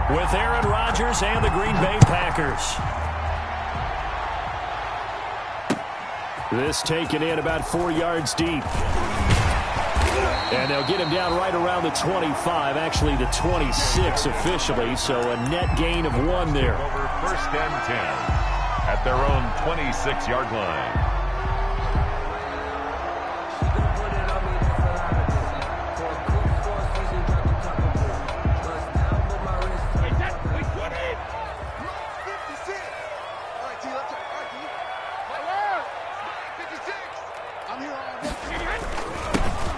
with Aaron Rodgers and the Green Bay Packers. This taken in about 4 yards deep. And they'll get him down right around the 25, actually the 26 officially, so a net gain of 1 there. Over 1st and 10 at their own 26-yard line.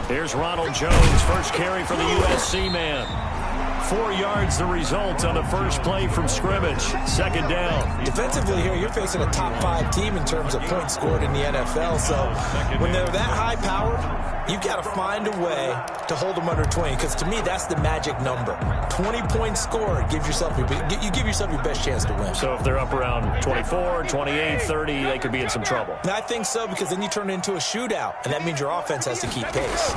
Here's Ronald Jones, first carry for the USC man. 4 yards the result on the first play from scrimmage. Second down. Defensively here, you're facing a top 5 team in terms of points scored in the NFL. So when they're that high powered, you've got to find a way to hold them under 20. Because to me, that's the magic number. 20 points scored, you give yourself your best chance to win. So if they're up around 24, 28, 30, they could be in some trouble. And I think so, because then you turn it into a shootout, and that means your offense has to keep pace.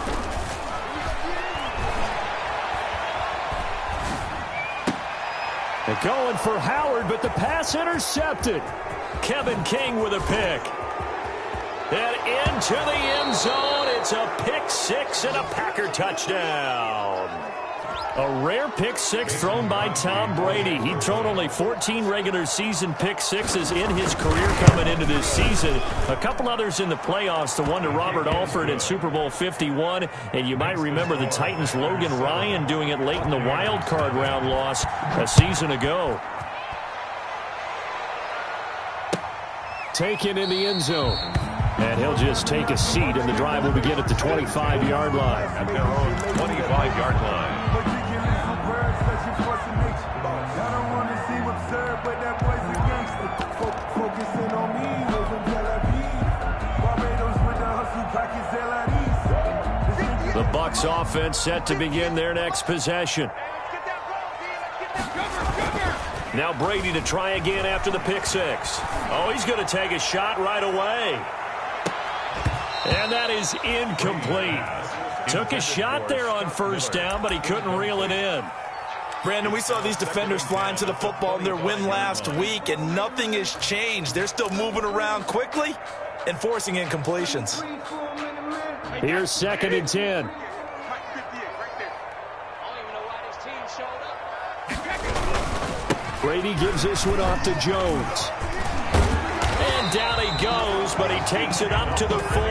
They're going for Howard, but the pass intercepted. Kevin King with a pick. And into the end zone. It's a pick 6 and a Packer touchdown. A rare pick 6 thrown by Tom Brady. He'd thrown only 14 regular season pick 6s in his career coming into this season. A couple others in the playoffs, the one to Robert Alford in Super Bowl 51. And you might remember the Titans' Logan Ryan doing it late in the wild card round loss a season ago. Taken in the end zone. And he'll just take a seat, and the drive will begin at the 25-yard line. At their own 25-yard line. The Bucs offense set to begin their next possession. Now Brady to try again after the pick 6. Oh, he's going to take a shot right away. And that is incomplete. Took a shot there on first down, but he couldn't reel it in. Brandon, we saw these defenders flying to the football in their win last week, and nothing has changed. They're still moving around quickly and forcing incompletions. Here's 2nd and 10. Brady gives this one off to Jones. And down he goes, but he takes it up to the 40.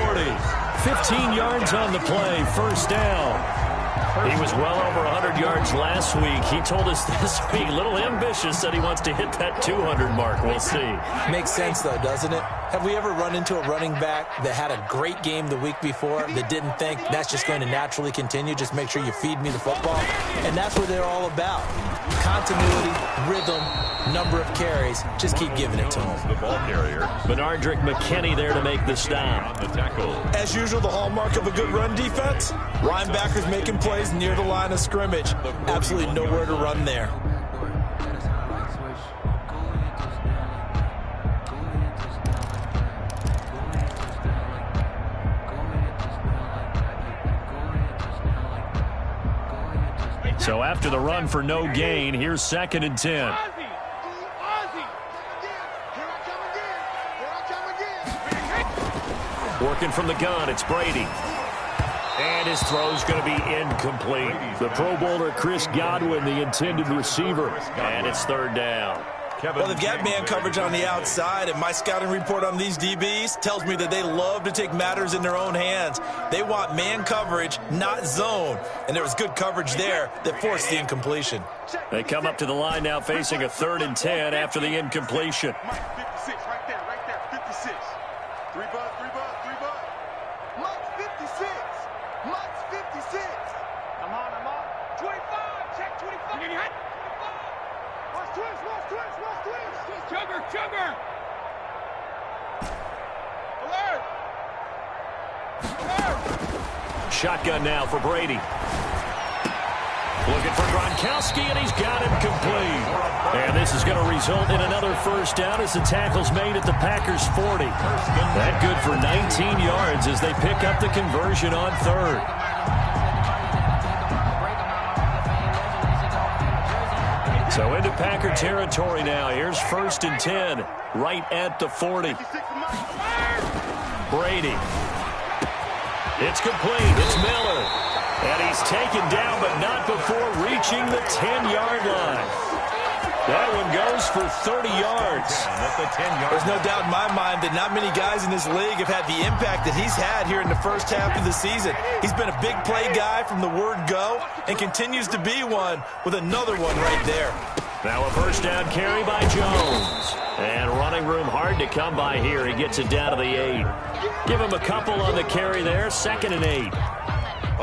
15 yards on the play, first down. He was well over 100 yards last week. He told us this week, a little ambitious, that he wants to hit that 200 mark. We'll see. Makes sense, though, doesn't it? Have we ever run into a running back that had a great game the week before that didn't think that's just going to naturally continue? Just make sure you feed me the football. And that's what they're all about. Continuity, rhythm, number of carries. Just keep giving it to him. The ball carrier. Benardrick McKinney there to make the stop. The tackle. As usual, the hallmark of a good run defense, linebackers making plays near the line of scrimmage. Absolutely nowhere to run there. So after the run for no gain, here's 2nd and 10. Working from the gun, it's Brady. And his throw's going to be incomplete. The Pro Bowler Chris Godwin, the intended receiver. And it's 3rd down. Well, they've got man coverage on the outside, and my scouting report on these DBs tells me that they love to take matters in their own hands. They want man coverage, not zone. And there was good coverage there that forced the incompletion. They come up to the line now facing a 3rd and 10 after the incompletion. 56, right there, 56. 3 bucks. Much 56. Much 56. I'm on. 25, check 25. You hit. Watch twist. Chugger. Alert. Shotgun now for Brady. Looking for Gronkowski, and he's got him complete. And this is going to result in another first down as the tackle's made at the Packers' 40. That good for 19 yards as they pick up the conversion on 3rd. So into Packer territory now. Here's 1st and 10, right at the 40. Brady. It's complete. It's Miller. And he's taken down, but not before reaching the 10-yard line. That one goes for 30 yards. There's no doubt in my mind that not many guys in this league have had the impact that he's had here in the first half of the season. He's been a big play guy from the word go and continues to be one with another one right there. Now a first down carry by Jones. And running room hard to come by here. He gets it down to the 8. Give him a couple on the carry there. 2nd and 8.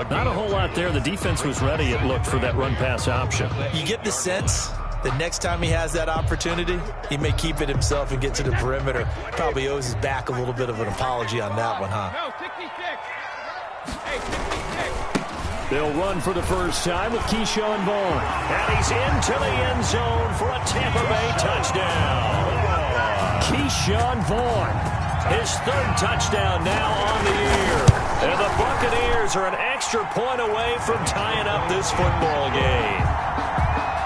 Not a whole lot there. The defense was ready, it looked, for that run-pass option. You get the sense the next time he has that opportunity, he may keep it himself and get to the perimeter. Probably owes his back a little bit of an apology on that one, huh? No, 66. Hey, 66. They'll run for the first time with Keyshawn Vaughn. And he's into the end zone for a Tampa Bay touchdown. Keyshawn Vaughn, his 3rd touchdown now on the year. And the Buccaneers are an extra point away from tying up this football game.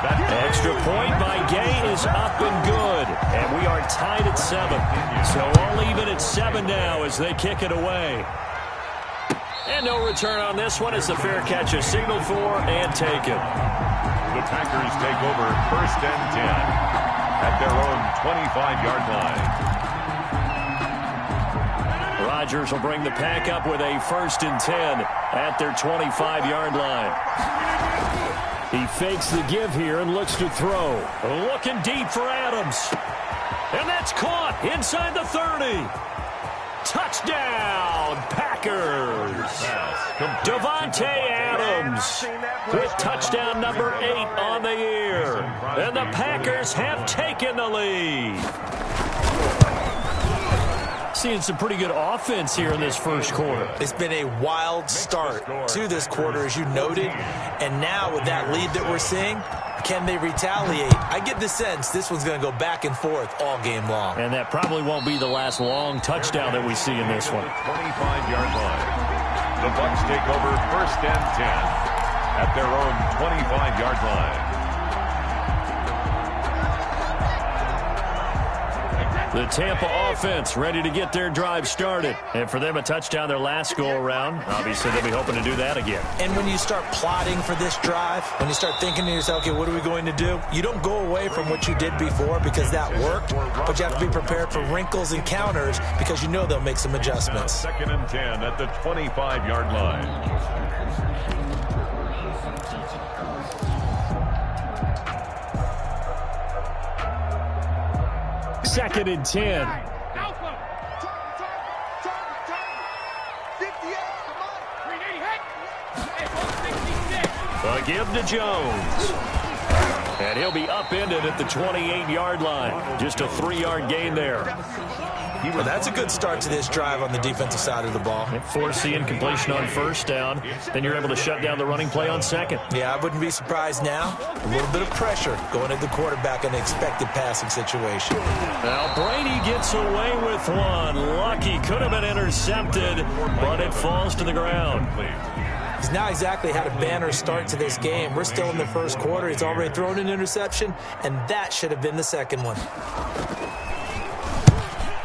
That extra point by Gay is up and good. And we are tied at 7. So all even at 7 now as they kick it away. And no return on this one as the fair catch is signaled for and taken. The Packers take over 1st and 10 at their own 25-yard line. Rodgers will bring the pack up with a 1st and 10 at their 25-yard line. He fakes the give here and looks to throw. Looking deep for Adams. And that's caught inside the 30. Touchdown, Packers. Davante Adams with touchdown number 8 on the year. And the Packers have taken the lead. Seeing some pretty good offense here in this first quarter. It's been a wild start to this quarter, as you noted. And now with that lead that we're seeing, can they retaliate? I get the sense this one's going to go back and forth all game long. And that probably won't be the last long touchdown that we see in this one. 25-yard line. The Bucs take over 1st and 10 at their own 25-yard line. The Tampa offense ready to get their drive started. And for them, a touchdown their last go-around. Obviously, they'll be hoping to do that again. And when you start plotting for this drive, when you start thinking to yourself, okay, what are we going to do? You don't go away from what you did before because that worked, but you have to be prepared for wrinkles and counters because you know they'll make some adjustments. 2nd and 10 at the 25-yard line. 2nd and 10. A give to Jones. And he'll be upended at the 28-yard line. Just a 3-yard gain there. Well, that's a good start to this drive on the defensive side of the ball. Force the incompletion on 1st down. Then you're able to shut down the running play on 2nd. Yeah, I wouldn't be surprised now. A little bit of pressure going at the quarterback in the expected passing situation. Now Brady gets away with one. Lucky, could have been intercepted, but it falls to the ground. He's now exactly had a banner start to this game. We're still in the first quarter. He's already thrown an interception, and that should have been the second one.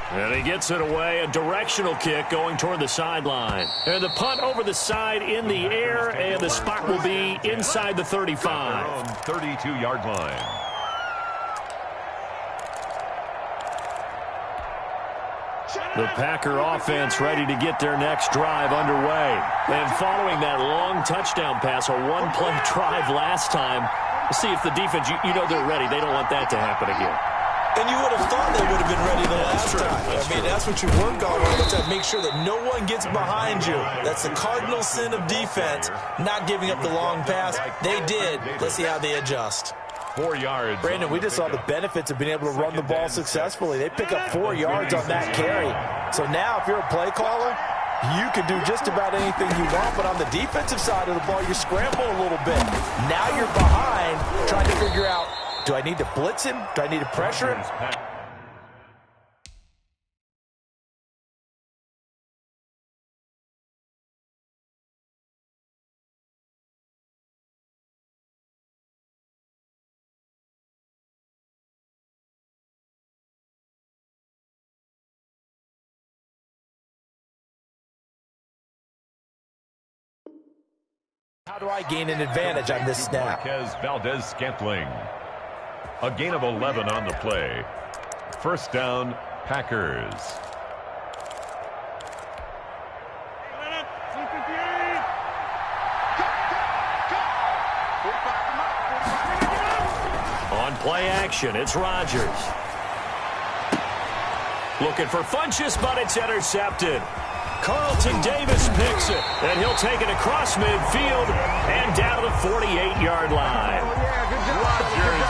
And he gets it away, a directional kick going toward the sideline. And the punt over the side in the air, and the spot will be inside the 35. 32-yard line. The Packer offense ready to get their next drive underway. And following that long touchdown pass, a one-play drive last time, see if the defense, you know they're ready. They don't want that to happen again. And you would have thought they would have been ready the last time. That's what you work on all the time. Make sure that no one gets behind you. That's the cardinal sin of defense, not giving up the long pass. They did. Let's see how they adjust. 4 yards. Brandon, we just saw the benefits of being able to run the ball successfully. They pick up 4 yards on that carry. So now if you're a play caller, you can do just about anything you want, but on the defensive side of the ball, you scramble a little bit. Now you're behind, trying to figure out, do I need to blitz him? Do I need to pressure him? How do I gain an advantage on this snap? Marquez Valdez-Scantling. A gain of 11 on the play. First down, Packers. On play action, it's Rodgers. Looking for Funchess, but it's intercepted. Carlton Davis picks it, and he'll take it across midfield and down to the 48-yard line.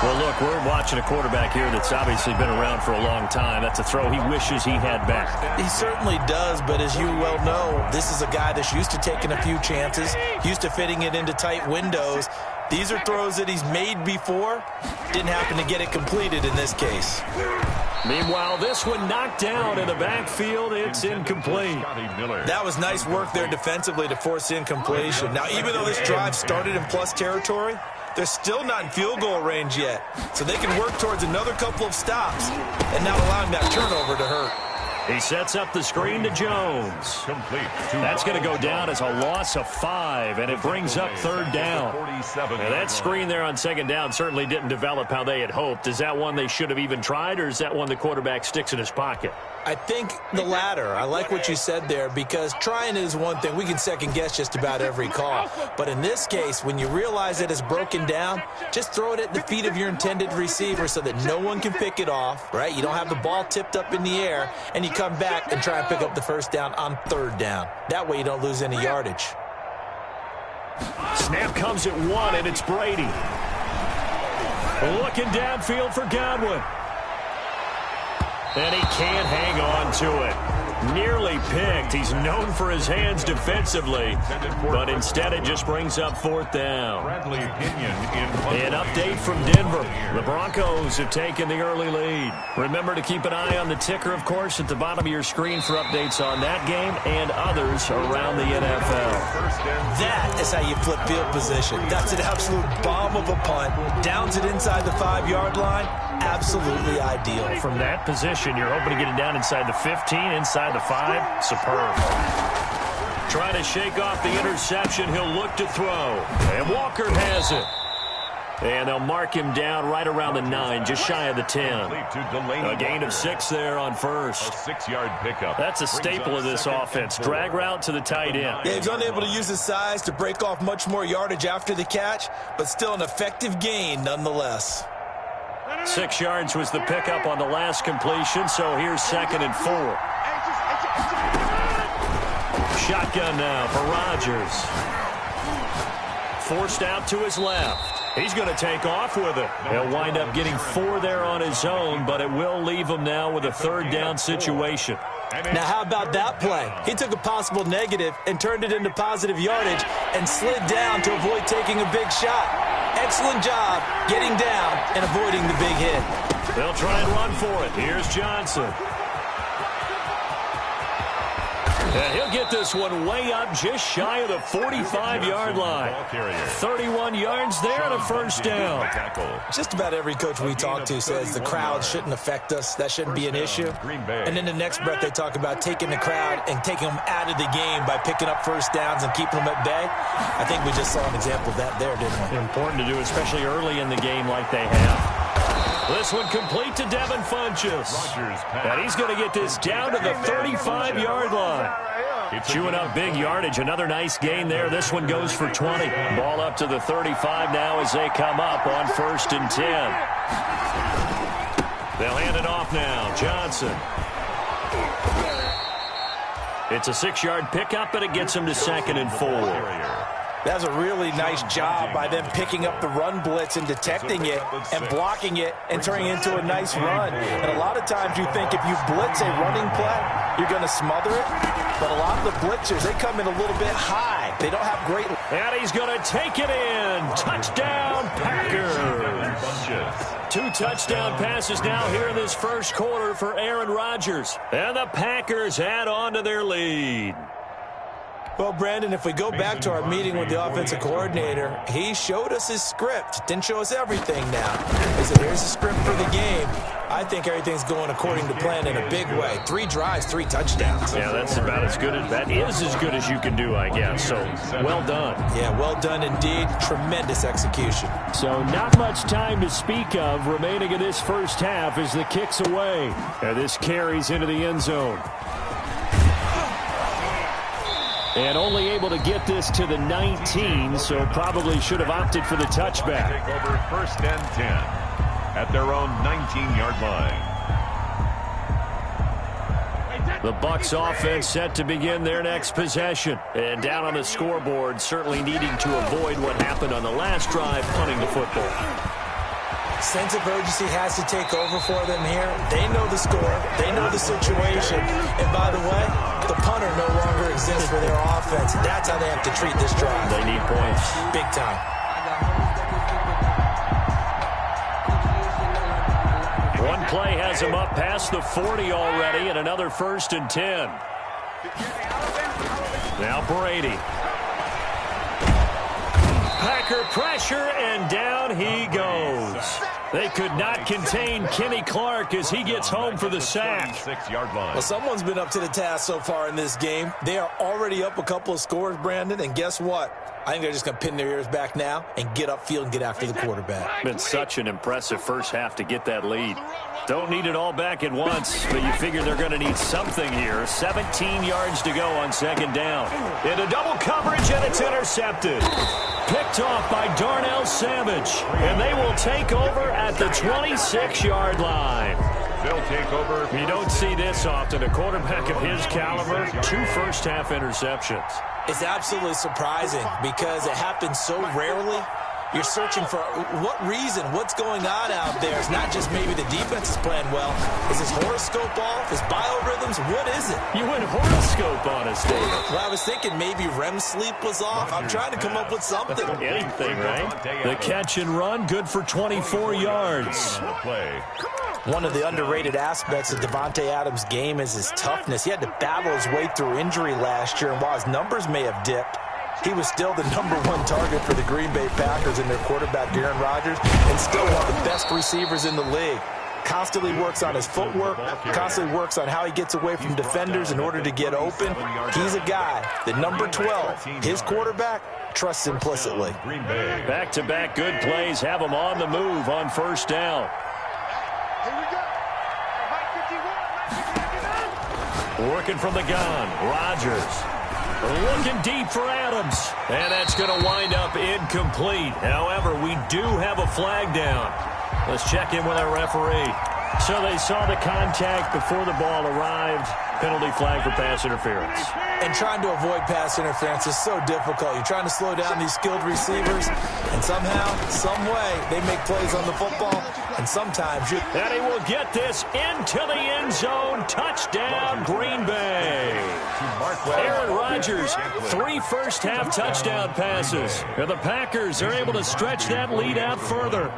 Well, look, we're watching a quarterback here that's obviously been around for a long time. That's a throw he wishes he had back. He certainly does, but as you well know, this is a guy that's used to taking a few chances, used to fitting it into tight windows. These are throws that he's made before. Didn't happen to get it completed in this case. Meanwhile, this one knocked down in the backfield. It's incomplete. That was nice work there defensively to force incompletion. Now, even though this drive started in plus territory, they're still not in field goal range yet. So they can work towards another couple of stops and not allowing that turnover to hurt. He sets up the screen to Jones. That's going to go down as a loss of 5, and it brings up third down. Now, that screen there on second down certainly didn't develop how they had hoped. Is that one they should have even tried, or is that one the quarterback sticks in his pocket? I think the latter. I like what you said there, because trying is one thing. We can second-guess just about every call. But in this case, when you realize that it's broken down, just throw it at the feet of your intended receiver so that no one can pick it off, right? You don't have the ball tipped up in the air, and you come back and try and pick up the first down on third down. That way you don't lose any yardage. Snap comes at 1, and it's Brady. Looking downfield for Godwin. And he can't hang on to it. Nearly picked. He's known for his hands defensively, but instead it just brings up fourth down. An update from Denver. The Broncos have taken the early lead. Remember to keep an eye on the ticker, of course, at the bottom of your screen for updates on that game and others around the NFL. That is how you flip field position. That's an absolute bomb of a punt. Downs it inside the 5-yard line. Absolutely ideal. From that position, you're hoping to get it down inside the 15, inside the 5. Superb. Trying to shake off the interception. He'll look to throw. And Walker has it. And they'll mark him down right around the 9, just shy of the 10. A gain of 6 there on first. A 6-yard pickup. That's a staple of this offense. Drag route to the tight end. Yeah, he's unable to use his size to break off much more yardage after the catch, but still an effective gain nonetheless. 6 yards was the pickup on the last completion, so here's 2nd and 4. Shotgun now for Rodgers. Forced out to his left. He's going to take off with it. He'll wind up getting 4 there on his own, but it will leave him now with a third down situation. Now, how about that play? He took a possible negative and turned it into positive yardage and slid down to avoid taking a big shot. Excellent job getting down and avoiding the big hit. They'll try and run for it. Here's Johnson. And he'll get this one way up just shy of the 45-yard line. 31 yards there and a first down. Just about every coach we talk to says the crowd shouldn't affect us. That shouldn't be an issue. And in the next breath, they talk about taking the crowd and taking them out of the game by picking up first downs and keeping them at bay. I think we just saw an example of that there, didn't we? Important to do, especially early in the game like they have. This one complete to Devin Funchess. And he's going to get this down to the 35-yard line. Chewing up big yardage. Another nice gain there. This one goes for 20. Ball up to the 35 now as they come up on 1st and 10. They'll hand it off now. Johnson. It's a 6-yard pickup, and it gets him to 2nd and 4. That's a really nice job by them picking up the run blitz and detecting it and blocking it and turning it into a nice run. And a lot of times you think if you blitz a running play, you're going to smother it. But a lot of the blitzers, they come in a little bit high. They don't have great... And he's going to take it in. Touchdown, Packers. 2 touchdown passes now here in this first quarter for Aaron Rodgers. And the Packers add on to their lead. Well, Brandon, if we go back to our meeting with the offensive coordinator, he showed us his script. Didn't show us everything now. He said, here's the script for the game. I think everything's going according to plan in a big way. 3 drives, 3 touchdowns. Yeah, that's about as good as you can do, I guess. So, well done. Yeah, well done indeed. Tremendous execution. So, not much time to speak of remaining in this first half as the kick's away. And this carries into the end zone. And only able to get this to the 19, so probably should have opted for the touchback. Take over first and 10 at their own 19-yard line. The Bucs offense set to begin their next possession. And down on the scoreboard, certainly needing to avoid what happened on the last drive, punting the football. Sense of urgency has to take over for them here. They know the score. They know the situation. And by the way, the punter no longer exists for their offense. That's how they have to treat this drive. They need points. Big time. One play has him up past the 40 already, and another 1st and 10. Now Brady. Packer pressure, and down he goes. They could not contain Kenny Clark as he gets home for the sack. 6-yard line. Well, someone's been up to the task so far in this game. They are already up a couple of scores, Brandon, and guess what? I think they're just going to pin their ears back now and get upfield and get after the quarterback. Been such an impressive first half to get that lead. Don't need it all back at once, but you figure they're going to need something here. 17 yards to go on 2nd down. Into double coverage, and it's intercepted. Picked off by Darnell Savage, and they will take over at the 26-yard line. They'll take over. You don't see this often. A quarterback of his caliber, 2 first-half interceptions. It's absolutely surprising because it happens so rarely. You're searching for what reason, what's going on out there. It's not just maybe the defense is playing well. Is his horoscope off? His biorhythms? What is it? You went horoscope on us, David. Well, I was thinking maybe REM sleep was off. I'm trying to come up with something. Anything, right? The catch and run, good for 24 yards. One of the underrated aspects of Davante Adams' game is his toughness. He had to battle his way through injury last year, and while his numbers may have dipped, he was still the #1 target for the Green Bay Packers and their quarterback, Aaron Rodgers, and still one of the best receivers in the league. Constantly works on his footwork, constantly works on how he gets away from defenders in order to get open. He's a guy that number 12, his quarterback, trusts implicitly. Back-to-back good plays have him on the move on 1st down. Working from the gun, Rodgers. Looking deep for Adams. And that's going to wind up incomplete. However, we do have a flag down. Let's check in with our referee. So they saw the contact before the ball arrived. Penalty flag for pass interference. And trying to avoid pass interference is so difficult. You're trying to slow down these skilled receivers, and somehow, some way, they make plays on the football, and sometimes you... And he will get this into the end zone. Touchdown, Green Bay. Aaron Rodgers, 3 first-half touchdown passes. And the Packers are able to stretch that lead out further.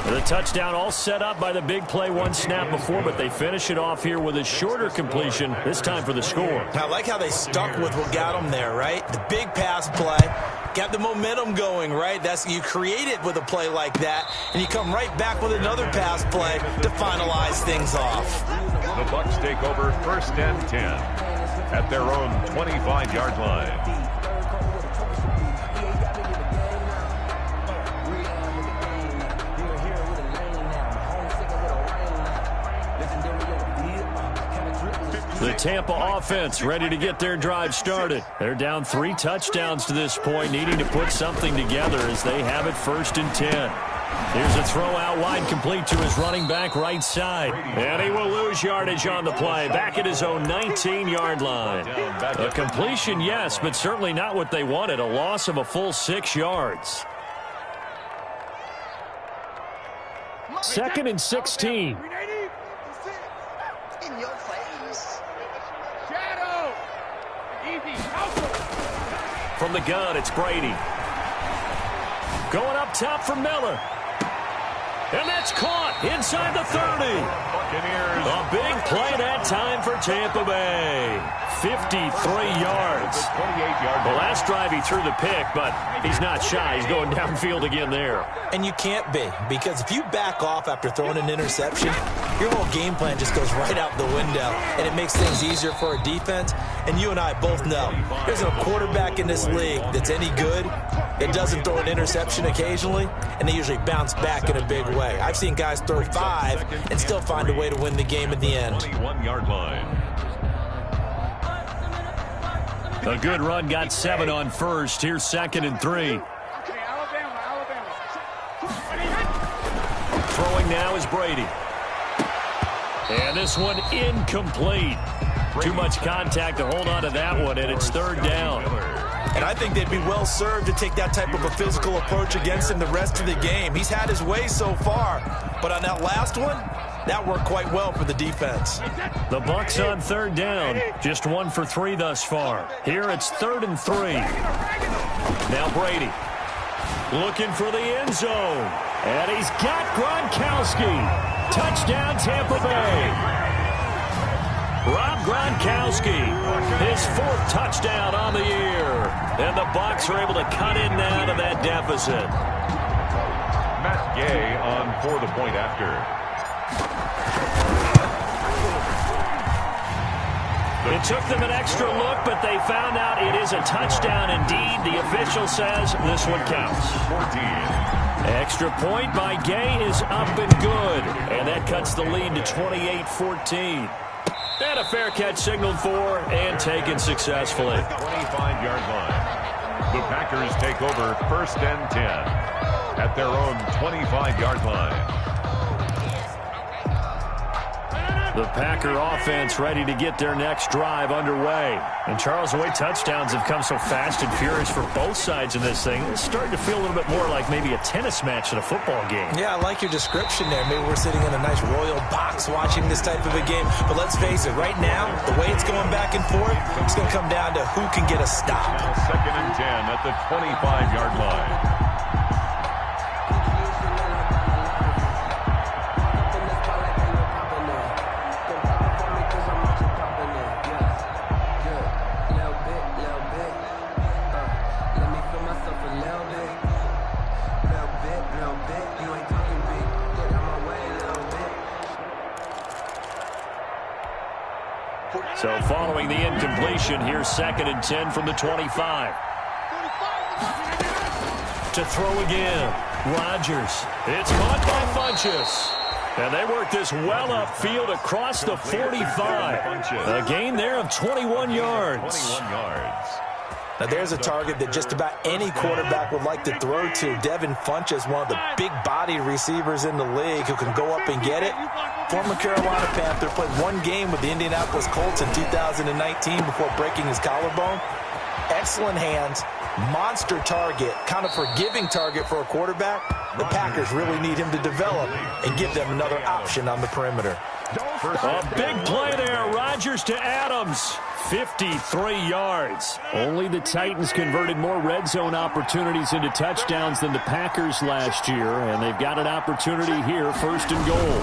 The touchdown all set up by the big play 1 snap before, but they finish it off here with a shorter completion, this time for the score. I like how they stuck with what got them there, right? The big pass play, got the momentum going, right? You create it with a play like that, and you come right back with another pass play to finalize things off. The Bucs take over 1st and 10 at their own 25-yard line. The Tampa offense ready to get their drive started. They're down 3 touchdowns to this point, needing to put something together as they have it 1st and 10. Here's a throw out wide, complete to his running back right side. And he will lose yardage on the play, back at his own 19-yard line. A completion, yes, but certainly not what they wanted. A loss of a full 6 yards. 2nd and 16. From the gun, it's Brady. Going up top for Miller. And that's It's caught inside the 30. Buccaneers. A big play that time for Tampa Bay. 53 yards. The last drive he threw the pick, but he's not shy. He's going downfield again there. And you can't be, because if you back off after throwing an interception, your whole game plan just goes right out the window, and it makes things easier for a defense. And you and I both know there's a quarterback in this league that's any good that doesn't throw an interception occasionally, and they usually bounce back in a big way. I've seen guys throw 5 and still find a way to win the game at the end. 21-yard line. A good run got 7 on first. Here's 2nd and 3. Throwing now is Brady. And this one incomplete. Too much contact to hold on to that one, and it's 3rd down. And I think they'd be well served to take that type of a physical approach against him the rest of the game. He's had his way so far, but on that last one, that worked quite well for the defense. The Bucs on 3rd down. Just 1 for 3 thus far. Here it's 3rd and 3. Now Brady looking for the end zone. And he's got Gronkowski. Touchdown Tampa Bay. Rob Gronkowski, his 4th touchdown on the year. And the Bucs are able to cut in now to that deficit. Matt Gay on for the point after. It took them an extra look, but they found out it is a touchdown indeed. The official says this one counts. 14. Extra point by Gay is up and good. And that cuts the lead to 28-14. And a fair catch signaled for and taken successfully. 25-yard line. The Packers take over 1st and 10 at their own 25-yard line. The Packer offense ready to get their next drive underway. And Charles, the way touchdowns have come so fast and furious for both sides in this thing, it's starting to feel a little bit more like maybe a tennis match in a football game. Yeah, I like your description there. Maybe we're sitting in a nice royal box watching this type of a game. But let's face it, right now, the way it's going back and forth, it's going to come down to who can get a stop. Now 2nd and 10 at the 25-yard line. So following the incompletion, here's 2nd and 10 from the 25. To throw again, Rodgers. It's caught by Funchess. And they work this well upfield across the 45. A gain there of 21 yards. 21 yards. Now there's a target that just about any quarterback would like to throw to. Devin Funchess, one of the big-bodied receivers in the league who can go up and get it. Former Carolina Panther, played 1 game with the Indianapolis Colts in 2019 before breaking his collarbone. Excellent hands, monster target, kind of forgiving target for a quarterback. The Packers really need him to develop and give them another option on the perimeter. A big play there. Rodgers to Adams. 53 yards. Only the Titans converted more red zone opportunities into touchdowns than the Packers last year, and they've got an opportunity here, 1st and goal.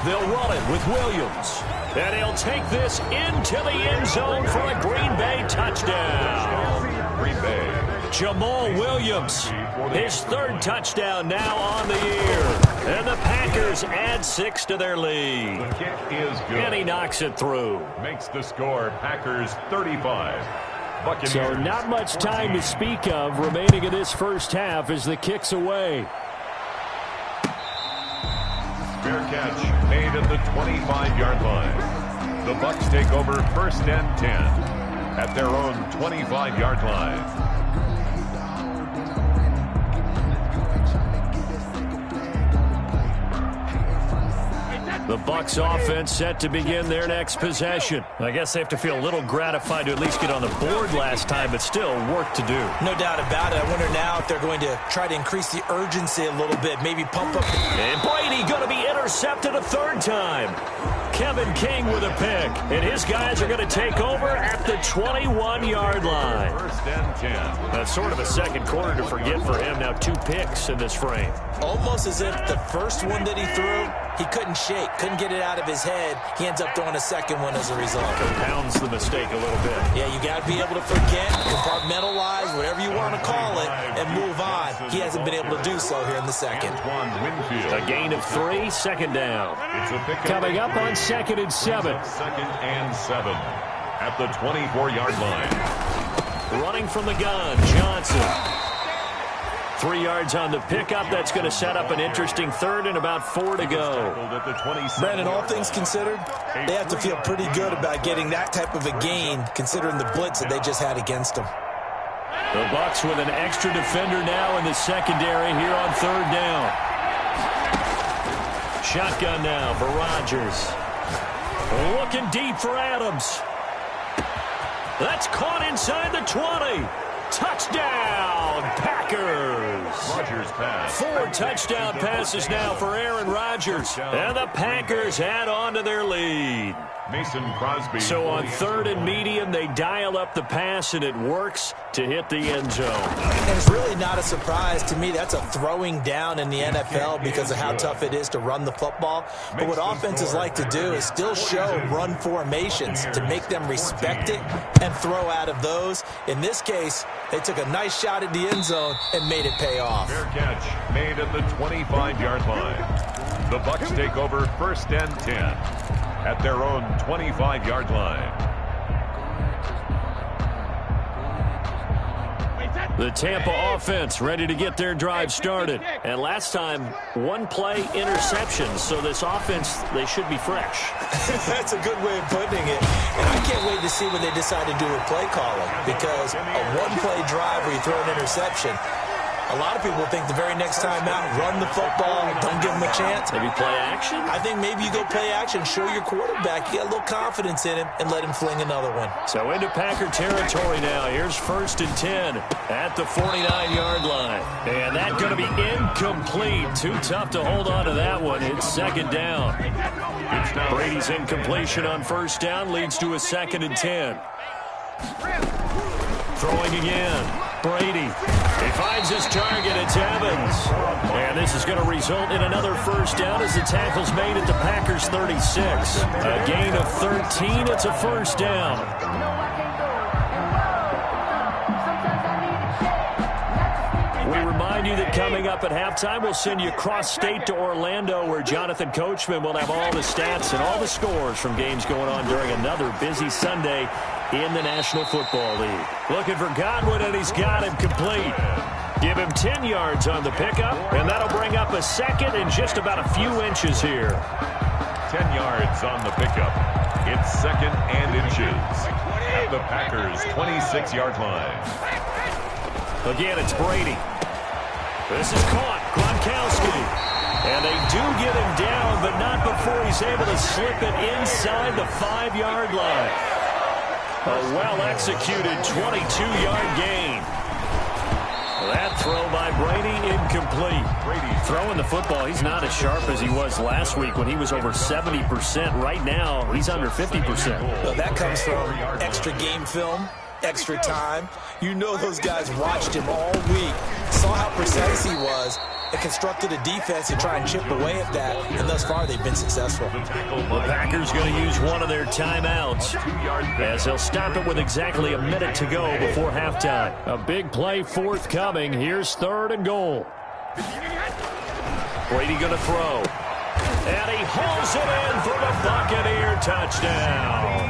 They'll run it with Williams. And he'll take this into the end zone for a Green Bay touchdown. Green Bay. Jamal Williams, his 3rd touchdown now on the year. And the Packers add 6 to their lead. The kick is good. And he knocks it through. Makes the score Packers 35. Buccaneers. So not much time to speak of remaining in this first half as the kick's away. Fair catch made at the 25-yard line. The Bucs take over 1st and 10 at their own 25-yard line. The Bucs offense set to begin their next possession. I guess they have to feel a little gratified to at least get on the board last time, but still work to do. No doubt about it. I wonder now if they're going to try to increase the urgency a little bit, maybe pump up. And Brady going to be intercepted a 3rd time. Kevin King with a pick. And his guys are going to take over at the 21-yard line. First and 10. That's sort of a second quarter to forget for him. Now 2 picks in this frame. Almost as if the first one that he threw, he couldn't shake, couldn't get it out of his head. He ends up throwing a second one as a result. Compounds the mistake a little bit. Yeah, you got to be able to forget, compartmentalize, whatever you want to call it, and move on. He hasn't been able to do so here in the second. A gain of 3, second down. It's a pick Coming up on 2nd and 7. 2nd and 7 at the 24-yard line. Running from the gun, Johnson. 3 yards on the pickup. That's going to set up an interesting third and about 4 to go. Brandon, all things considered, they have to feel pretty good about getting that type of a gain, considering the blitz that they just had against them. The Bucs with an extra defender now in the secondary here on 3rd down. Shotgun now for Rodgers. Looking deep for Adams. That's caught inside the 20. Touchdown, Packers. Rodgers pass. 4 touchdown passes now for Aaron Rodgers. And the Packers add on to their lead. Mason Crosby. So on 3rd and medium, they dial up the pass, and it works to hit the end zone. And it's really not a surprise to me. That's a throwing down in the NFL because of how tough it is to run the football. But what offenses like to do is still show run formations to make them respect it and throw out of those. In this case, they took a nice shot at the end zone and made it pay off. Fair catch made at the 25-yard line. The Bucs take over 1st and 10 at their own 25-yard line. The Tampa offense ready to get their drive started. And last time, 1-play interception. So this offense, they should be fresh. That's a good way of putting it. And I can't wait to see what they decide to do with play calling. Because a 1-play drive where you throw an interception, a lot of people think the very next time out, run the football, don't give them a chance. Maybe play action? I think maybe you go play action, show your quarterback, you got a little confidence in him, and let him fling another one. So into Packer territory now. Here's 1st and 10 at the 49-yard line. And that's going to be incomplete. Too tough to hold on to that one. It's 2nd down. Brady's incompletion on 1st down leads to a 2nd and 10. Throwing again. Brady. He finds his target. It's Evans. And this is going to result in another 1st down as the tackle's made at the Packers 36. A gain of 13. It's a 1st down. We remind you that coming up at halftime, we'll send you cross-state to Orlando, where Jonathan Coachman will have all the stats and all the scores from games going on during another busy Sunday in the National Football League. Looking for Godwin, and he's got him complete. Give him 10 yards on the pickup, and that'll bring up a 2nd and just about a few inches here. 10 yards on the pickup. It's 2nd and inches at the Packers' 26-yard line. Again, it's Brady. This is caught. Gronkowski. And they do get him down, but not before he's able to slip it inside the 5-yard line. A well-executed 22-yard gain. That throw by Brady incomplete. Brady throwing the football. He's not as sharp as he was last week when he was over 70%. Right now, he's under 50%. Well, that comes from extra game film, extra time. You know those guys watched him all week, saw how precise he was, and constructed a defense to try and chip away at that, and thus far they've been successful. The Packers going to use one of their timeouts as they'll stop it with exactly a minute to go before halftime. A big play forthcoming. Here's 3rd and goal. Brady going to throw. And he hauls it in for the Buccaneer touchdown.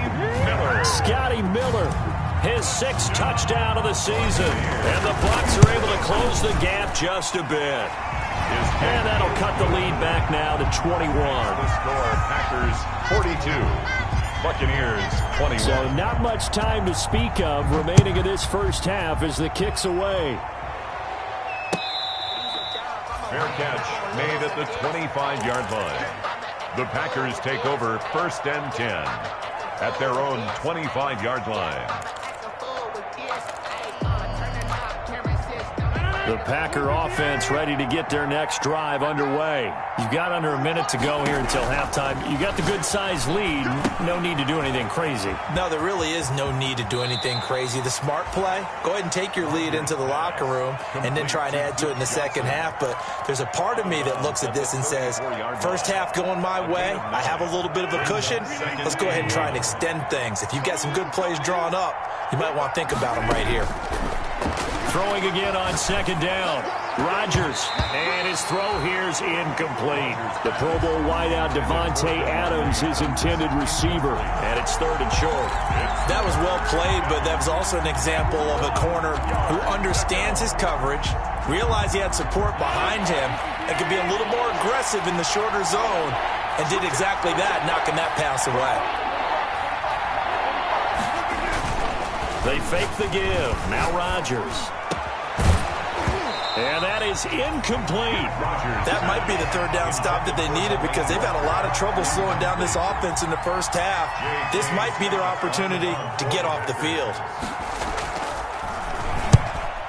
Scotty Miller, his 6th touchdown of the season. And the Bucs are able to close the gap just a bit. And that'll cut the lead back now to 21. The score, Packers 42, Buccaneers 21. So not much time to speak of remaining in this first half as the kick's away. Fair catch made at the 25-yard line. The Packers take over 1st and 10 at their own 25-yard line. The Packer offense ready to get their next drive underway. You've got under a minute to go here until halftime. You got the good-sized lead. No need to do anything crazy. No, there really is no need to do anything crazy. The smart play, go ahead and take your lead into the locker room and then try and add to it in the second half. But there's a part of me that looks at this and says, first half going my way, I have a little bit of a cushion. Let's go ahead and try and extend things. If you've got some good plays drawn up, you might want to think about them right here. Throwing again on second down. Rodgers, and his throw here's incomplete. The Pro Bowl wideout Devontae Adams, his intended receiver, and it's 3rd and short. That was well played, but that was also an example of a corner who understands his coverage, realized he had support behind him, and could be a little more aggressive in the shorter zone, and did exactly that, knocking that pass away. They fake the give. Now Rodgers. And that is incomplete. That might be the 3rd down stop that they needed because they've had a lot of trouble slowing down this offense in the first half. This might be their opportunity to get off the field.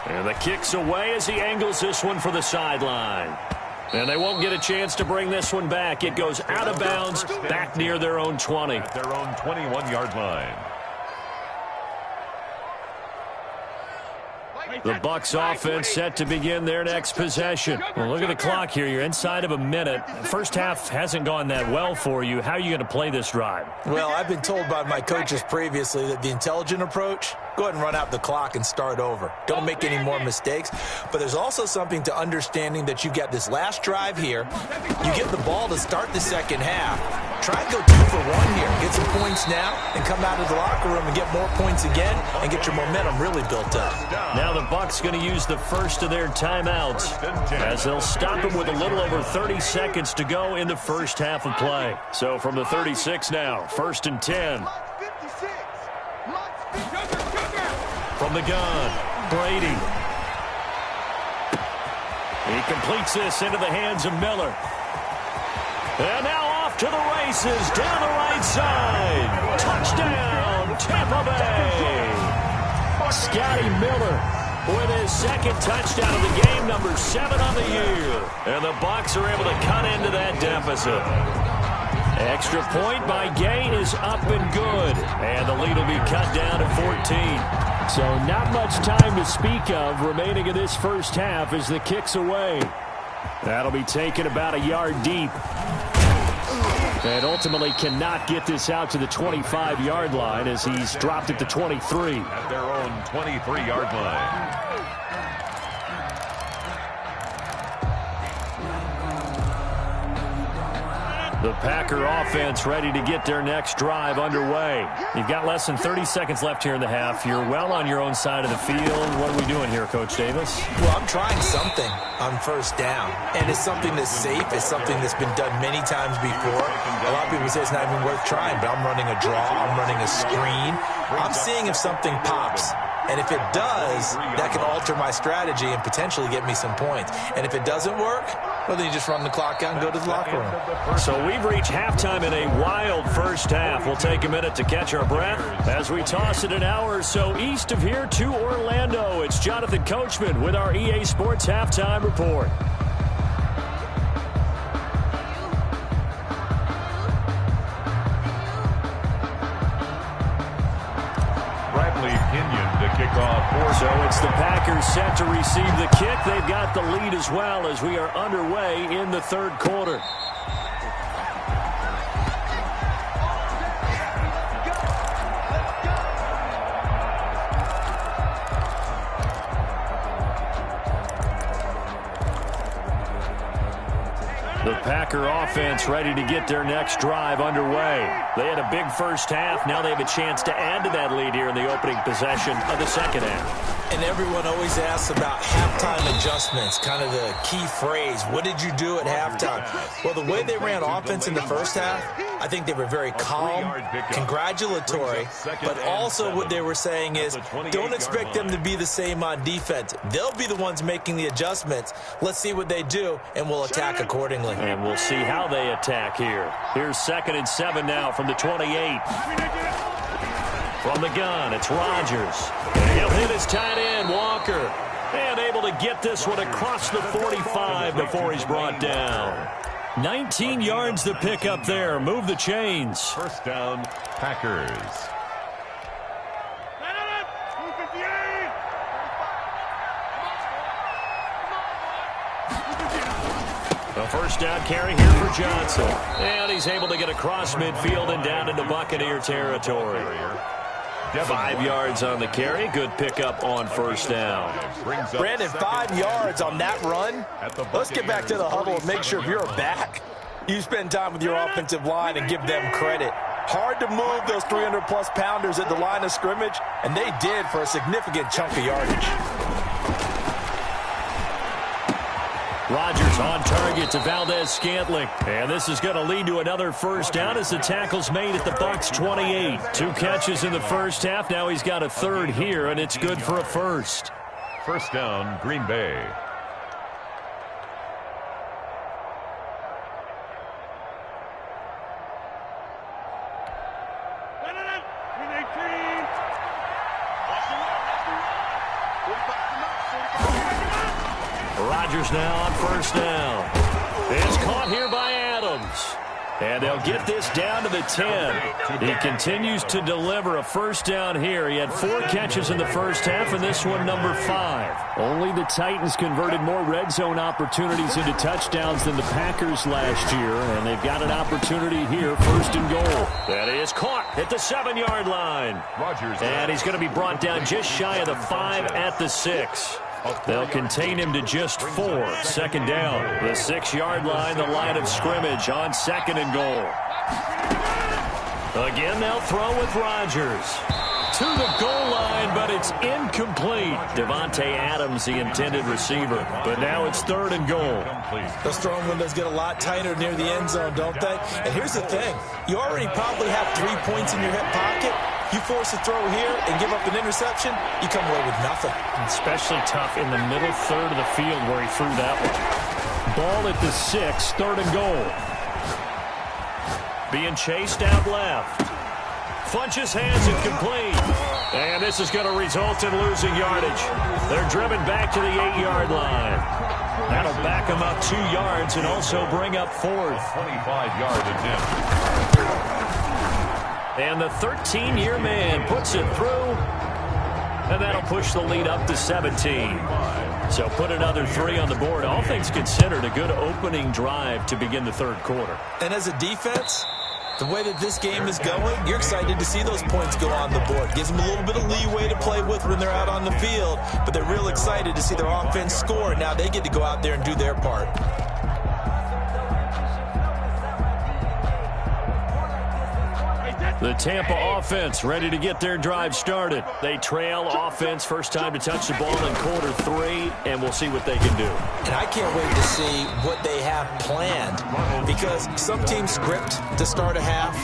And the kick's away as he angles this one for the sideline. And they won't get a chance to bring this one back. It goes out of bounds, back near their own 20. At their own 21-yard line. The Bucs offense set to begin their next possession. Well, look at the clock here. You're inside of a minute. The first half hasn't gone that well for you. How are you going to play this drive? Well, I've been told by my coaches previously that the intelligent approach, go ahead and run out the clock and start over. Don't make any more mistakes. But there's also something to understanding that you get this last drive here. You get the ball to start the second half. Try and go 2 for 1 here. Get some points now and come out of the locker room and get more points again and get your momentum really built up. Now the Bucs going to use the first of their timeouts as they'll stop him with a little over 30 seconds to go in the first half of play. So from the 36 now, 1st and 10. From the gun, Brady. He completes this into the hands of Miller. And now off to the races down the right side. Touchdown, Tampa Bay. Scotty Miller with his 2nd touchdown of the game, number 7 on the year. And the Bucs are able to cut into that deficit. Extra point by Gay is up and good. And the lead will be cut down to 14. So not much time to speak of remaining in this first half as the kick's away. That'll be taken about a yard deep. And ultimately cannot get this out to the 25-yard line as he's dropped at the 23. At their own 23-yard line. The Packer offense ready to get their next drive underway. You've got less than 30 seconds left here in the half. You're well on your own side of the field. What are we doing here, Coach Davis? Well, I'm trying something on first down, and it's something that's safe. It's something that's been done many times before. A lot of people say it's not even worth trying, but I'm running a draw. I'm running a screen. I'm seeing if something pops. And if it does, that can alter my strategy and potentially get me some points. And if it doesn't work, well, then you just run the clock out and go to the locker room. So we've reached halftime in a wild first half. We'll take a minute to catch our breath as we toss it an hour or so east of here to Orlando. It's Jonathan Coachman with our EA Sports Halftime Report. So it's the Packers set to receive the kick. They've got the lead as well as we are underway in the 3rd quarter. The Packer offense ready to get their next drive underway. They had a big first half. Now they have a chance to add to that lead here in the opening possession of the second half. And everyone always asks about halftime adjustments, kind of the key phrase. What did you do at halftime? Well, the way they ran offense in the first half, I think they were very calm, congratulatory, but also what they were saying is don't expect them to be the same on defense. They'll be the ones making the adjustments. Let's see what they do, and we'll attack accordingly. And we'll see how they attack here. Here's 2nd and 7 now from the 28. From the gun, it's Rodgers. And he'll hit his tight end, Walker. And able to to get this one across the 45 before he's brought down. 19 yards to pick up there. Move the chains. First down, Packers. A first down carry here for Johnson. And he's able to get across midfield and down into Buccaneer territory. 5 yards on the carry. Good pickup on first down. Brandon, 5 yards on that run. Let's get back to the huddle and make sure if you're back, you spend time with your offensive line and give them credit. Hard to move those 300-plus pounders at the line of scrimmage, and they did for a significant chunk of yardage. Rodgers on target to Valdez-Scantling. And this is going to lead to another first down as the tackle's made at the Bucs 28. 2 catches in the first half. Now he's got a third here, and it's good for a first. First down, Green Bay. Rodgers now on first down. It's caught here by Adams. And they'll get this down to the 10. He continues to deliver a first down here. He had 4 catches in the first half, and this one number 5. Only the Titans converted more red zone opportunities into touchdowns than the Packers last year, and they've got an opportunity here, first and goal. That is caught at the 7-yard line. And he's going to be brought down just shy of the 5 at the 6. They'll contain him to just 4. Second down. The 6-yard line, the line of scrimmage on second and goal. Again, they'll throw with Rodgers. To the goal line, but it's incomplete. Devontae Adams, the intended receiver. But now it's third and goal. Those throwing windows get a lot tighter near the end zone, don't they? And here's the thing. You already probably have 3 points in your hip pocket. You force a throw here and give up an interception, you come away with nothing. Especially tough in the middle third of the field where he threw that one. Ball at the 6, third and goal. Being chased out left. Funches hands incomplete. And this is going to result in losing yardage. They're driven back to the 8-yard line. That'll back them up 2 yards and also bring up fourth. 25-yard attempt. And the 13-year man puts it through. And that'll push the lead up to 17. So put another 3 on the board. All things considered, a good opening drive to begin the third quarter. And as a defense, the way that this game is going, you're excited to see those points go on the board. Gives them a little bit of leeway to play with when they're out on the field. But they're real excited to see their offense score. Now they get to go out there and do their part. The Tampa offense ready to get their drive started. They trail offense, first time to touch the ball in quarter 3, and we'll see what they can do. And I can't wait to see what they have planned, because some teams script to start a half.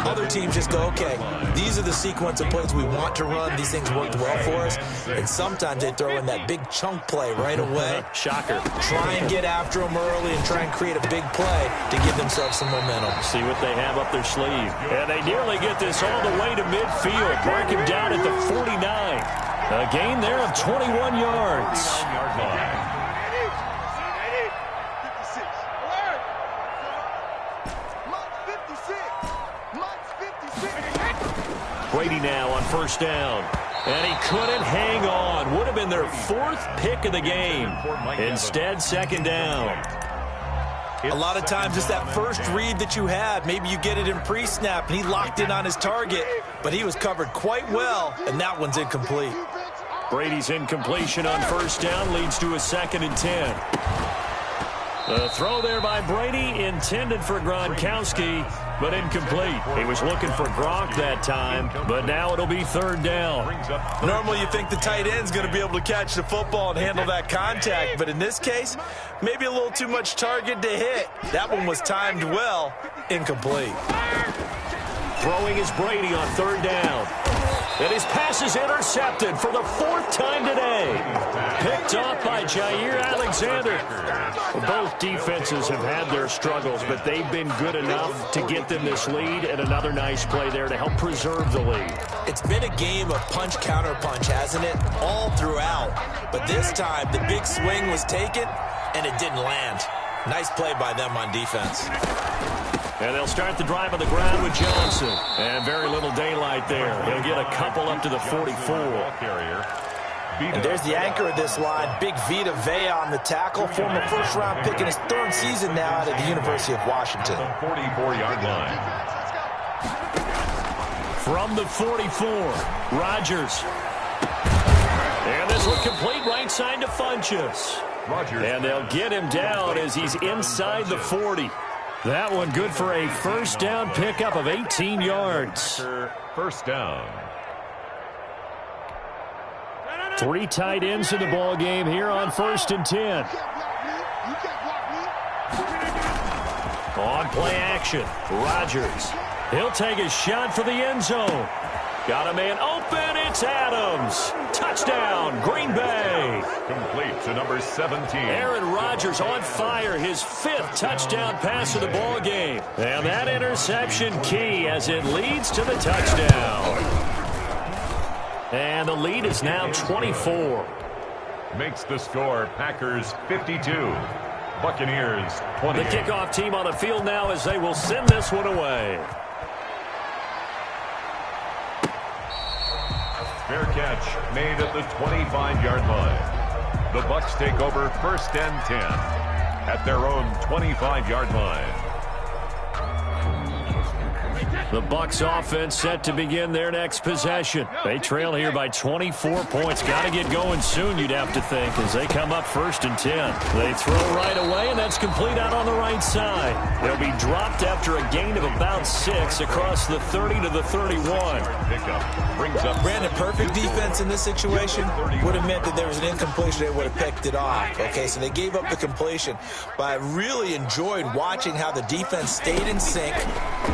Other teams just go, okay, these are the sequence of plays we want to run. These things worked well for us. And sometimes they throw in that big chunk play right away. Shocker. Try and get after them early and try and create a big play to give themselves some momentum. See what they have up their sleeve. And they nearly get this all the way to midfield. Mark him down at the 49. A gain there of 21 yards. Brady now on first down. And he couldn't hang on. Would have been their 4th pick of the game. Instead, second down. A lot of times it's that first read that you had. Maybe you get it in pre-snap, and he locked in on his target, but he was covered quite well, and that one's incomplete. Brady's incompletion on first down leads to a 2nd and 10. The throw there by Brady intended for Gronkowski, but incomplete. He was looking for Gronk that time, but now it'll be third down. Normally you think the tight end's going to be able to catch the football and handle that contact, but in this case, maybe a little too much target to hit. That one was timed well, incomplete. Throwing is Brady on third down. And his pass is intercepted for the fourth time today. Picked off by Jair Alexander. Both defenses have had their struggles, but they've been good enough to get them this lead, and another nice play there to help preserve the lead. It's been a game of punch-counter-punch, hasn't it? All throughout. But this time, the big swing was taken, and it didn't land. Nice play by them on defense. And they'll start the drive on the ground with Johnson. And very little daylight there. He'll get a couple up to the 44. And there's the anchor of this line, Big Vita Vea on the tackle, former first-round pick in his third season now out of the University of Washington. 44-yard line. From the 44, Rodgers. And this one complete right side to Funchess. And they'll get him down as he's inside the 40. That one good for a first down pickup of 18 yards. First down. 3 tight ends in the ball game here on 1st and 10. On play action, Rodgers. He'll take a shot for the end zone. Got a man open, it's Adams. Touchdown, Green Bay. Complete to number 17. Aaron Rodgers on fire, his 5th touchdown pass of the ball game. And that interception key as it leads to the touchdown. And the lead is now 24. Makes the score Packers 52. Buccaneers 20. The kickoff team on the field now as they will send this one away. Fair catch made at the 25-yard line. The Bucs take over 1st and 10 at their own 25-yard line. The Bucs offense set to begin their next possession. They trail here by 24 points. Got to get going soon, you'd have to think, as they come up 1st and 10. They throw right away, and that's complete out on the right side. They'll be dropped after a gain of about 6 across the 30 to the 31. Brandon, perfect defense in this situation would have meant that there was an incompletion. They would have picked it off. Okay, so they gave up the completion. But I really enjoyed watching how the defense stayed in sync,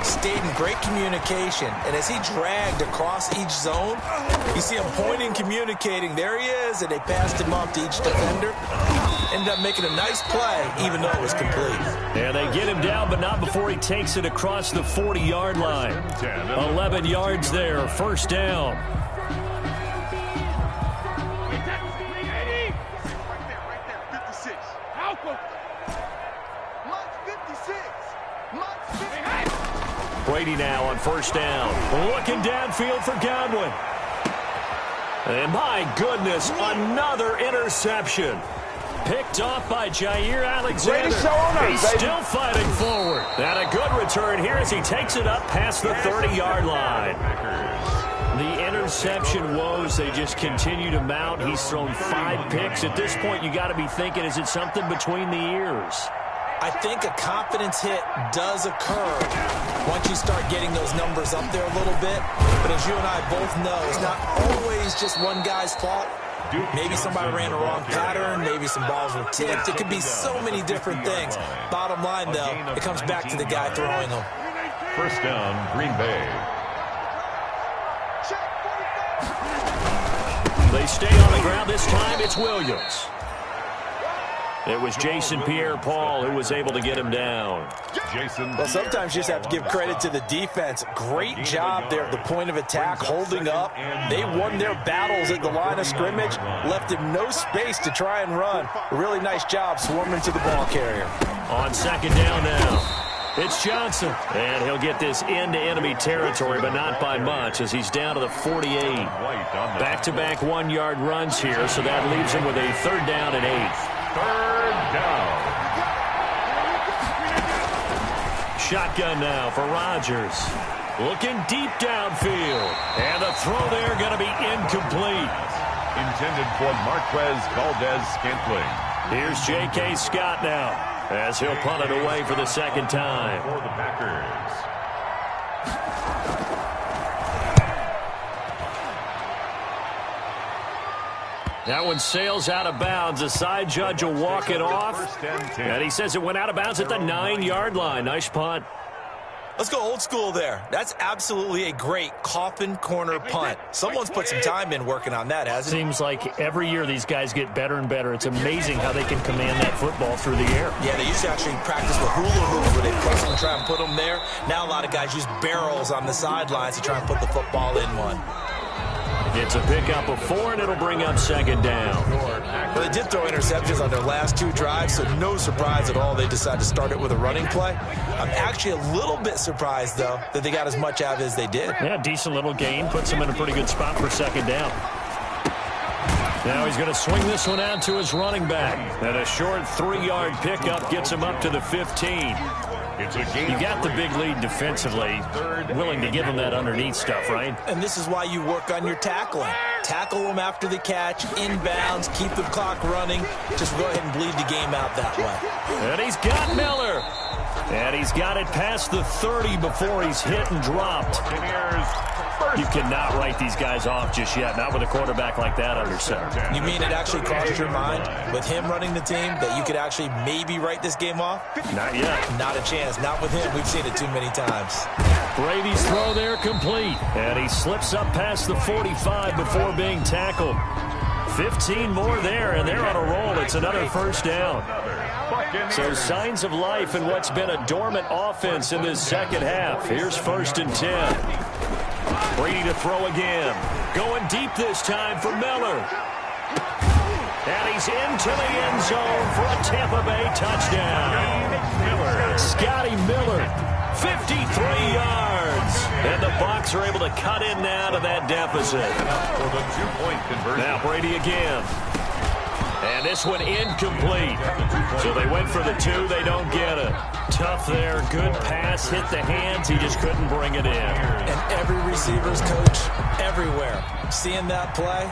stayed in great communication, and as he dragged across each zone, you see him pointing, communicating. There he is, and they passed him off to each defender. Ended up making a nice play, even though it was complete. And they get him down, but not before he takes it across the 40-yard line. 11 yards there, first down. Brady now on first down. Looking downfield for Godwin. And my goodness, another interception. Picked off by Jair Alexander. He's still fighting forward. And a good return here as he takes it up past the 30-yard line. The interception woes, they just continue to mount. He's thrown 5 picks. At this point, you got to be thinking, is it something between the ears? I think a confidence hit does occur once you start getting those numbers up there a little bit. But as you and I both know, it's not always just one guy's fault. Maybe somebody ran a wrong pattern. Maybe some balls were tipped. It could be so many different things. Bottom line, though, it comes back to the guy throwing them. First down, Green Bay. They stay on the ground. This time it's Williams. It was Jason Pierre-Paul who was able to get him down. Well, sometimes you just have to give credit to the defense. Great job there at the point of attack, holding up. They won their battles at the line of scrimmage, left him no space to try and run. A really nice job swarming to the ball carrier. On second down now. It's Johnson, and he'll get this into enemy territory, but not by much as he's down to the 48. Back-to-back 1-yard runs here, so that leaves him with a 3rd down and 8. 3rd down. Shotgun now for Rodgers. Looking deep downfield. And the throw there going to be incomplete. Intended for Marquez Valdez-Scantling. Here's J.K. Scott now, as he'll punt it away for the 2nd time. For the Packers. That one sails out of bounds. The side judge will walk it off. And he says it went out of bounds at the 9-yard line. Nice punt. Let's go old school there. That's absolutely a great coffin corner punt. Someone's put some time in working on that, hasn't it? Seems like every year these guys get better and better. It's amazing how they can command that football through the air. Yeah, they used to actually practice the hula hoop where they press them and try and put them there. Now a lot of guys use barrels on the sidelines to try and put the football in one. It's a pickup of 4, and it'll bring up second down. Well, they did throw interceptions on their last 2 drives, so no surprise at all they decided to start it with a running play. I'm actually a little bit surprised, though, that they got as much out of it as they did. Yeah, decent little gain. Puts him in a pretty good spot for second down. Now he's going to swing this one out to his running back. And a short 3-yard pickup gets him up to the 15. You got the big lead defensively, willing to give him that underneath stuff, right? And this is why you work on your tackling. Tackle them after the catch, inbounds, keep the clock running. Just go ahead and bleed the game out that way. And he's got Miller. And he's got it past the 30 before he's hit and dropped. You cannot write these guys off just yet, not with a quarterback like that under center. You mean it actually crossed your mind with him running the team that you could actually maybe write this game off? Not yet. Not a chance. Not with him. We've seen it too many times. Brady's throw there complete. And he slips up past the 45 before being tackled. 15 more there, and they're on a roll. It's another first down. So signs of life in what's been a dormant offense in this second half. Here's 1st and 10. Brady to throw again. Going deep this time for Miller. And he's into the end zone for a Tampa Bay touchdown. Scotty Miller, 53 yards. And the Bucs are able to cut in now to that deficit. For the 2-point conversion. Now Brady again. And this one incomplete. So they went for the 2. They don't get it. Tough there. Good pass. Hit the hands. He just couldn't bring it in. And every receiver's coach everywhere. Seeing that play,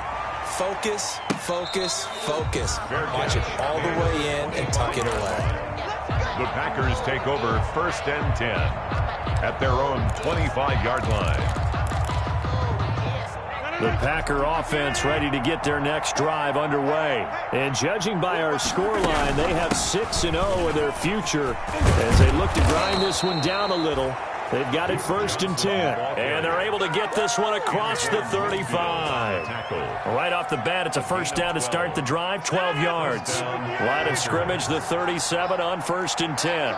focus, focus, focus. Watch it all the way in and tuck it away. The Packers take over 1st and 10 at their own 25-yard line. The Packer offense ready to get their next drive underway. And judging by our scoreline, they have 6-0 in their future as they look to grind this one down a little. They've got it 1st and 10. And they're able to get this one across the 35. Right off the bat, it's a first down to start the drive, 12 yards. Line of scrimmage, the 37 on 1st and 10.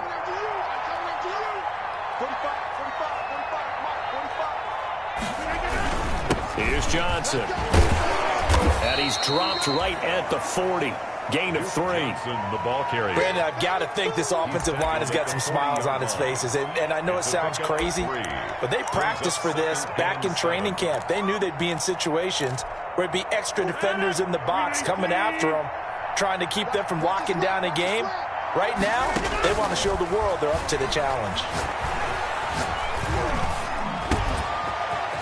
Here's Johnson. And he's dropped right at the 40. Gain of 3. The ball carrier. Brandon, I've got to think this offensive line has got some smiles on its faces. And I know it sounds crazy, but they practiced for this back in training camp. They knew they'd be in situations where it'd be extra defenders in the box coming after them, trying to keep them from locking down a game. Right now, they want to show the world they're up to the challenge.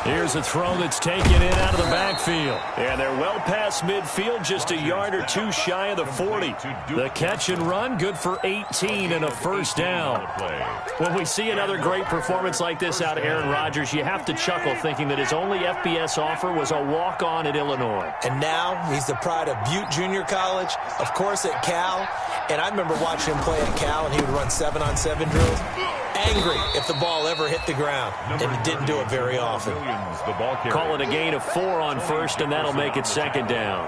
Here's a throw that's taken in out of the backfield. And they're well past midfield, just a yard or 2 shy of the 40. The catch and run, good for 18 and a first down. When we see another great performance like this out of Aaron Rodgers, you have to chuckle thinking that his only FBS offer was a walk-on at Illinois. And now he's the pride of Butte Junior College, of course at Cal. And I remember watching him play at Cal, and he would run 7-on-7 drills. Angry if the ball ever hit the ground, and he didn't do it very often. Call it a gain of 4 on 1st, and that'll make it 2nd down.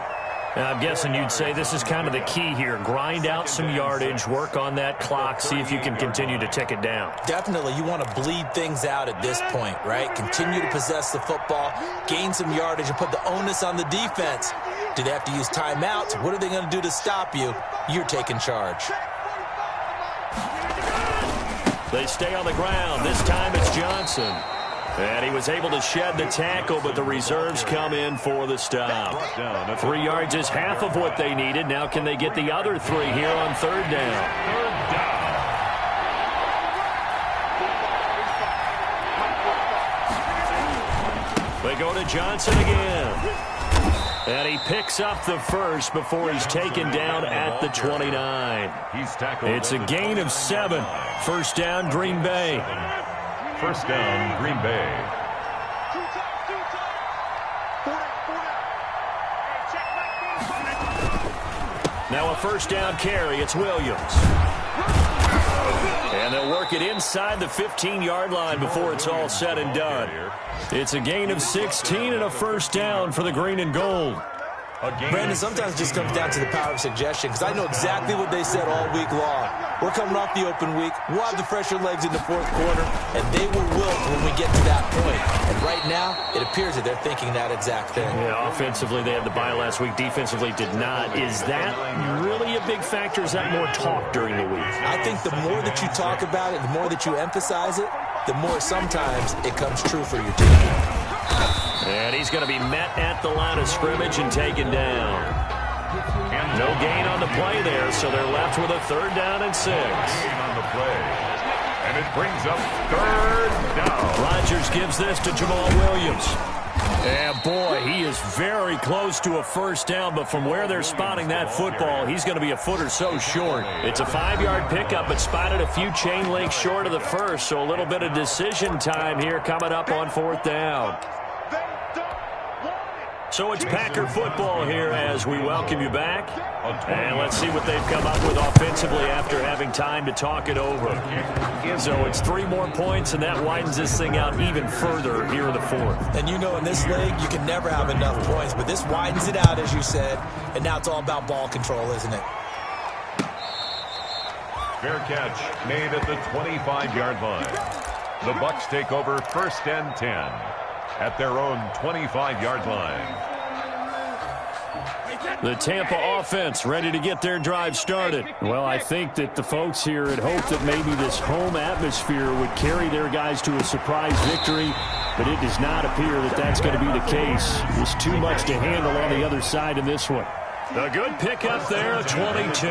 Now, I'm guessing you'd say this is kind of the key here. Grind out some yardage, work on that clock, see if you can continue to tick it down. Definitely, you want to bleed things out at this point, right? Continue to possess the football, gain some yardage, and put the onus on the defense. Do they have to use timeouts? What are they going to do to stop you? You're taking charge. They stay on the ground. This time it's Johnson. And he was able to shed the tackle, but the reserves come in for the stop. 3 yards is half of what they needed. Now can they get the other 3 here on 3rd down? They go to Johnson again. And he picks up the first before he's taken down at the 29. It's a gain of 7. First down, Green Bay. First down, Green Bay. Now a first down carry. It's Williams. And they'll work it inside the 15-yard line before it's all said and done. It's a gain of 16 and a first down for the green and gold. Brandon, sometimes it just comes down to the power of suggestion, because I know exactly what they said all week long. We're coming off the open week. We'll have the fresher legs in the fourth quarter, and they will wilt when we get to that point. And right now, it appears that they're thinking that exact thing. Yeah, offensively, they had the bye last week. Defensively, did not. Is that really a big factor? Is that more talk during the week? I think the more that you talk about it, the more that you emphasize it, the more sometimes it comes true for your team. And he's going to be met at the line of scrimmage and taken down. No gain on the play there, so they're left with a 3rd down and 6. Gain on the play. And it brings up 3rd down. Rodgers gives this to Jamal Williams. And boy, he is very close to a first down, but from where they're spotting that football, he's going to be a foot or so short. It's a 5-yard pickup, but spotted a few chain links short of the first, so a little bit of decision time here coming up on 4th down. So it's Packer football here as we welcome you back. And let's see what they've come up with offensively after having time to talk it over. So it's 3 more points, and that widens this thing out even further here in the 4th. And you know, in this league, you can never have enough points, but this widens it out, as you said, and now it's all about ball control, isn't it? Fair catch made at the 25-yard line. The Bucs take over 1st and 10 at their own 25-yard line. The Tampa offense ready to get their drive started. Well, I think that the folks here had hoped that maybe this home atmosphere would carry their guys to a surprise victory, but it does not appear that that's going to be the case. There's too much to handle on the other side in this one. A good pickup there, 22.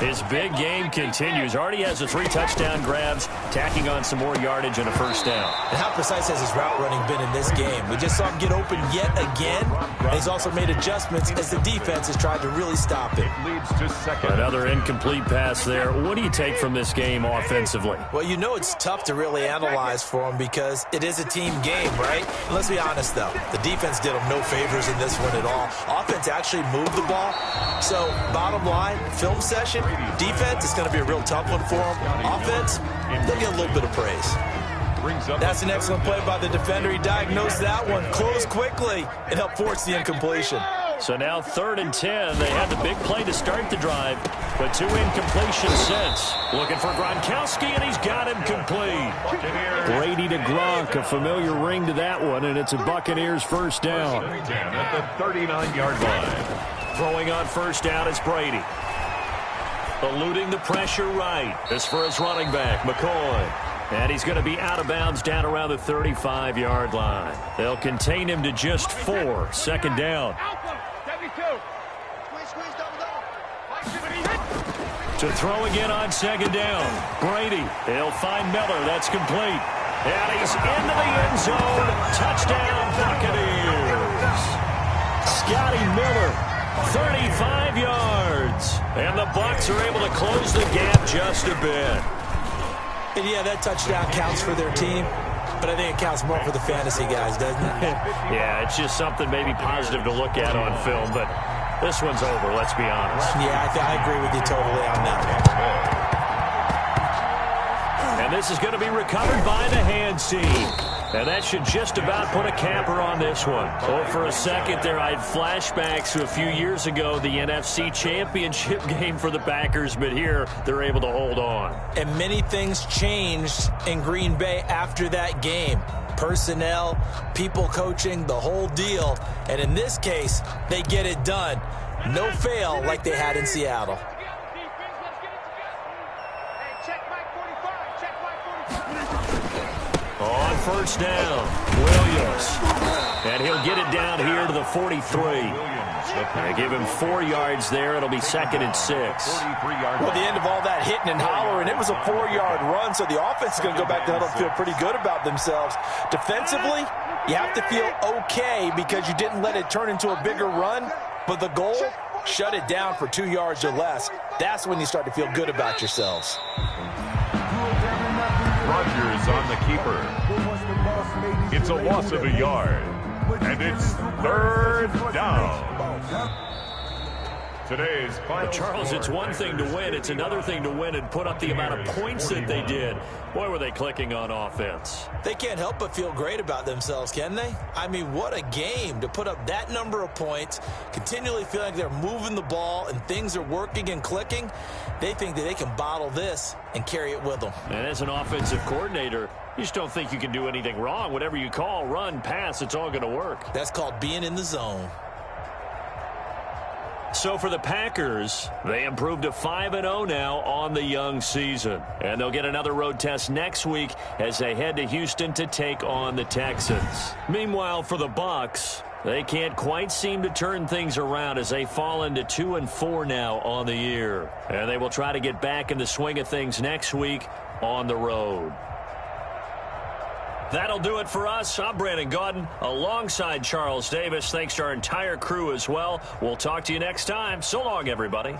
His big game continues. Already has the 3 touchdown grabs, tacking on some more yardage and a first down. And how precise has his route running been in this game? We just saw him get open yet again. And he's also made adjustments as the defense has tried to really stop it. Leads to 2nd. Another incomplete pass there. What do you take from this game offensively? Well, you know it's tough to really analyze for him because it is a team game, right? And let's be honest, though. The defense did him no favors in this one at all. Offense actually moved the ball. So, bottom line, film session, defense is going to be a real tough one for them. Offense, they'll get a little bit of praise. That's an excellent play by the defender. He diagnosed that one, closed quickly, and helped force the incompletion. So now 3rd and 10. They had the big play to start the drive, but 2 incompletions since. Looking for Gronkowski, and he's got him complete. Brady to Gronk, a familiar ring to that one, and it's a Buccaneers first down. At the 39-yard line. Throwing on first down is Brady. Eluding the pressure right. This for his running back, McCoy. And he's going to be out of bounds down around the 35-yard line. They'll contain him to just 4. 2nd down. To throw again on 2nd down. Brady. He'll find Miller. That's complete. And he's into the end zone. Touchdown, Buccaneers. Scotty Miller, 35 yards. And the Bucs are able to close the gap just a bit. And yeah, that touchdown counts for their team, but I think it counts more for the fantasy guys, doesn't it? Yeah, it's just something maybe positive to look at on film, but this one's over, let's be honest. Yeah, I agree with you totally on that one. And this is going to be recovered by the hands team. And that should just about put a capper on this one. Oh, for a second there, I had flashbacks to a few years ago, the NFC Championship game for the Packers, but here they're able to hold on. And many things changed in Green Bay after that game. Personnel, people coaching, the whole deal. And in this case, they get it done. No fail like they had in Seattle. On first down, Williams. And he'll get it down here to the 43. They give him 4 yards there. It'll be 2nd and 6. Well, the end of all that hitting and hollering, it was a 4-yard run, so the offense is going to go back to huddle and feel pretty good about themselves. Defensively, you have to feel okay because you didn't let it turn into a bigger run, but the goal, shut it down for 2 yards or less. That's when you start to feel good about yourselves. Rodgers on the keeper. It's a loss of a yard. And it's 3rd down. Today's final Charles, score, it's one thing to win. It's another thing to win and put up the amount of points that they did. Boy, were they clicking on offense. They can't help but feel great about themselves, can they? I mean, what a game to put up that number of points, continually feel like they're moving the ball and things are working and clicking. They think that they can bottle this and carry it with them. And as an offensive coordinator, you just don't think you can do anything wrong. Whatever you call, run, pass, it's all going to work. That's called being in the zone. So for the Packers, they improved to 5-0 now on the young season. And they'll get another road test next week as they head to Houston to take on the Texans. Meanwhile, for the Bucs, they can't quite seem to turn things around as they fall into 2-4 now on the year. And they will try to get back in the swing of things next week on the road. That'll do it for us. I'm Brandon Gaudin alongside Charles Davis. Thanks to our entire crew as well. We'll talk to you next time. So long, everybody.